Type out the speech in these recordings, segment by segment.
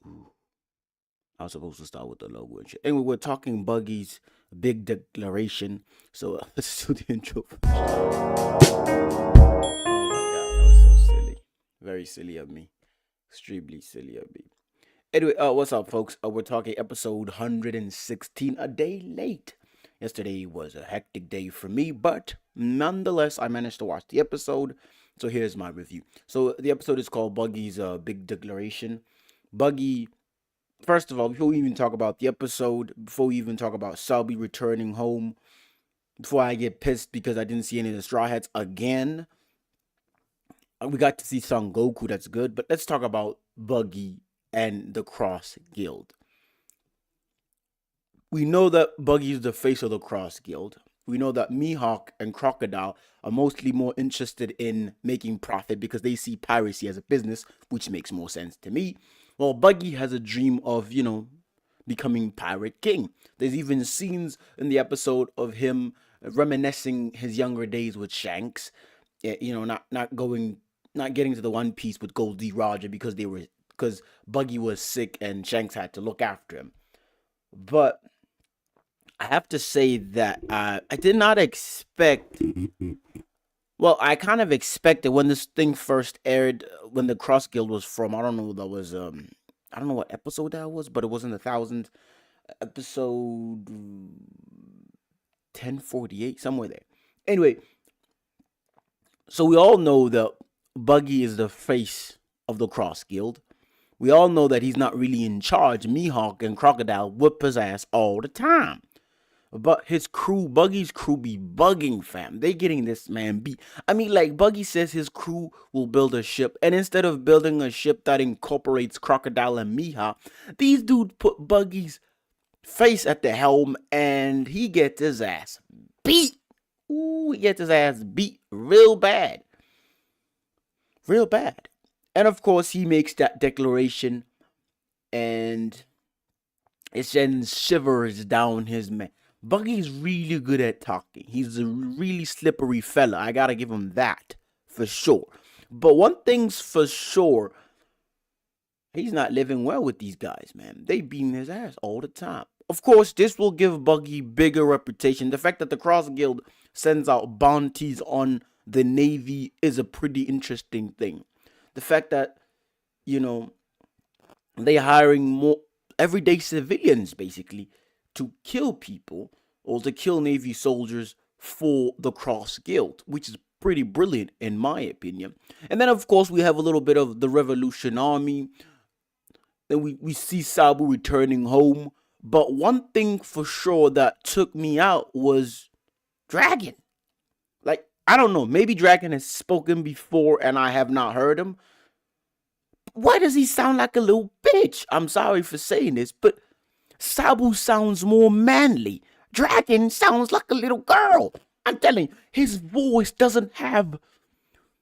I was supposed to start with the logo and shit. Anyway, we're talking Buggy's big declaration. So let's do the intro. Oh my god, that was so silly. Very silly of me. Extremely silly of me. Anyway, what's up, folks? We're talking episode 116, a day late. Yesterday was a hectic day for me, but nonetheless, I managed to watch the episode. So here's my review. So the episode is called Buggy's Big Declaration. Buggy, first of all, before we even talk about the episode, before we even talk about Selby returning home, before I get pissed because I didn't see any of the Straw Hats again, we got to see Son Goku. That's good. But let's talk about Buggy and the Cross Guild. We know that Buggy is the face of the Cross Guild. We know that Mihawk and Crocodile are mostly more interested in making profit because they see piracy as a business, which makes more sense to me. Well, Buggy has a dream of, becoming Pirate King. There's even scenes in the episode of him reminiscing his younger days with Shanks. Not getting to the One Piece with Goldie Roger because Buggy was sick and Shanks had to look after him. But I have to say that I did not expect. Well, I kind of expected when this thing first aired, when the Cross Guild was from. I don't know. That was I don't know what episode that was, but it was in the thousands. Episode 1048, somewhere there. Anyway, so we all know that Buggy is the face of the Cross Guild. We all know that he's not really in charge. Mihawk and Crocodile whip his ass all the time. But his crew, Buggy's crew, be bugging, fam. They getting this man beat. I mean, like, Buggy says his crew will build a ship. And instead of building a ship that incorporates Crocodile and Mihawk, these dudes put Buggy's face at the helm and he gets his ass beat. Ooh, he gets his ass beat real bad. Real bad. And of course, he makes that declaration and it sends shivers down his man. Buggy's really good at talking. He's a really slippery fella. I gotta give him that for sure. But one thing's for sure, he's not living well with these guys, man. They beating his ass all the time. Of course, this will give Buggy bigger reputation. The fact that the Cross Guild sends out bounties on the Navy is a pretty interesting thing. The fact that, they hiring more everyday civilians, basically, to kill people or to kill Navy soldiers for the Cross Guild, which is pretty brilliant in my opinion. And then, of course, we have a little bit of the Revolution Army. Then we see Sabu returning home. But one thing for sure that took me out was Dragon. Like, I don't know, maybe Dragon has spoken before and I have not heard him. Why does he sound like a little bitch? I'm sorry for saying this, but Sabu sounds more manly. Dragon sounds like a little girl. I'm telling you, his voice doesn't have.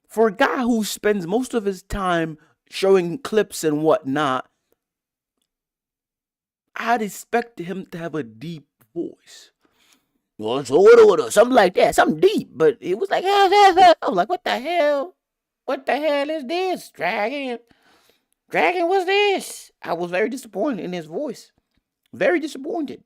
For a guy who spends most of his time showing clips and whatnot, I'd expect him to have a deep voice. Well, it's order, something like that, something deep. But it was like, I was like, what the hell? What the hell is this, Dragon? Dragon, what's this? I was very disappointed in his voice. Very disappointed.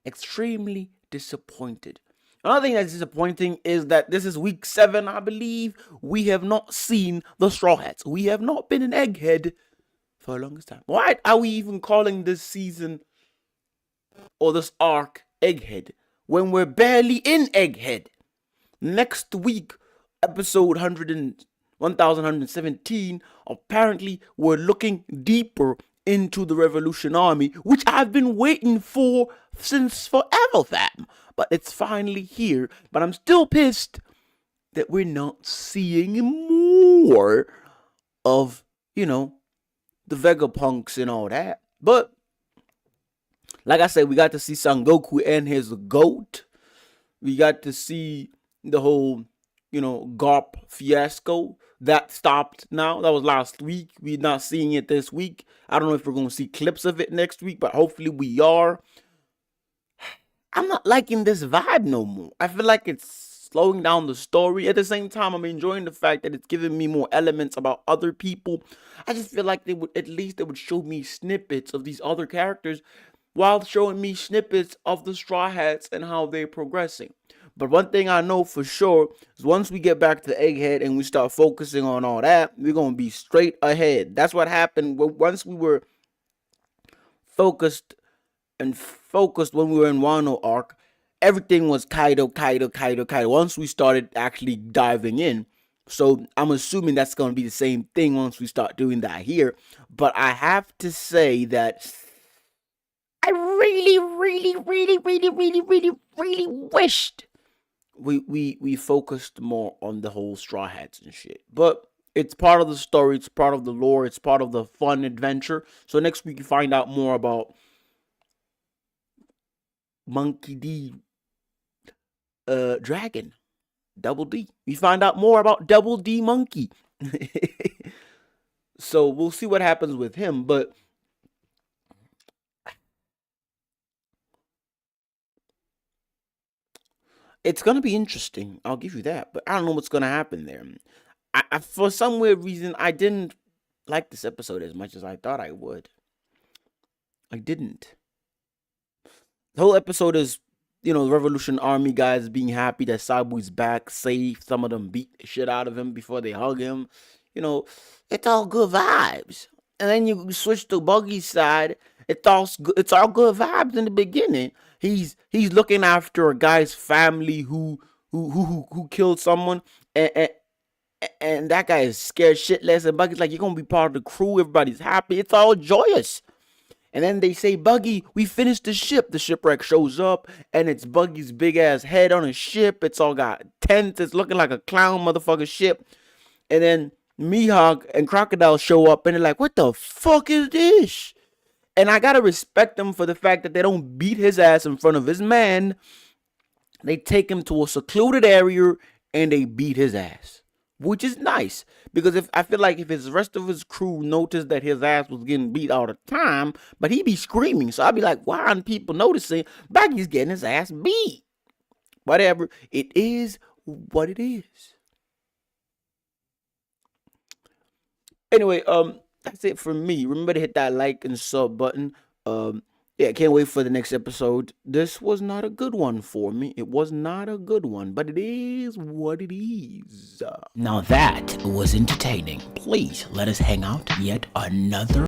Extremely disappointed. Another thing that's disappointing is that this is week 7, I believe. We have not seen the Straw Hats. We have not been in Egghead for the longest time. Why are we even calling this season or this arc Egghead when we're barely in Egghead? Next week, episode 1117, apparently we're looking deeper into the Revolution Army, which I've been waiting for since forever, fam. But it's finally here. But I'm still pissed that we're not seeing more of, the Vegapunks and all that. But, like I said, we got to see Son Goku and his goat. We got to see the whole, Garp fiasco. That stopped now. That was last week. We're not seeing it this week. I don't know if we're going to see clips of it next week, but hopefully we are. I'm not liking this vibe no more. I feel like it's slowing down the story. At the same time, I'm enjoying the fact that it's giving me more elements about other people. I just feel like they would show me snippets of these other characters while showing me snippets of the Straw Hats and how they're progressing. But one thing I know for sure is once we get back to Egghead and we start focusing on all that, we're going to be straight ahead. That's what happened once we were focused when we were in Wano arc. Everything was Kaido. Once we started actually diving in. So I'm assuming that's going to be the same thing once we start doing that here. But I have to say that I really wished we focused more on the whole Straw Hats and shit. But it's part of the story, it's part of the lore, it's part of the fun adventure. So next week you find out more about Monkey D Dragon. Double D. We find out more about Double D Monkey. So we'll see what happens with him, but it's gonna be interesting. I'll give you that, but I don't know what's gonna happen there. I for some weird reason I didn't like this episode as much as I thought I would. I didn't. The whole episode is, the Revolution Army guys being happy that Sabu's back, safe. Some of them beat the shit out of him before they hug him. It's all good vibes. And then you switch to Buggy's side. It's all good vibes in the beginning. He's looking after a guy's family who killed someone, and that guy is scared shitless. And Buggy's like, "You're gonna be part of the crew. Everybody's happy. It's all joyous." And then they say, "Buggy, we finished the ship." The shipwreck shows up, and it's Buggy's big ass head on a ship. It's all got tents. It's looking like a clown motherfucker ship. And then Mihawk and Crocodile show up, and they're like, "What the fuck is this?" And I gotta respect them for the fact that they don't beat his ass in front of his man. They take him to a secluded area and they beat his ass, which is nice, because I feel like if his rest of his crew noticed that his ass was getting beat all the time, but he'd be screaming, so I'd be like, why aren't people noticing Baggy's getting his ass beat? Whatever, it is what it is. Anyway, that's it for me. Remember to hit that like and sub button. Yeah, can't wait for the next episode. This was not a good one for me. It was not a good one, but it is what it is. Now that was entertaining. Please let us hang out yet another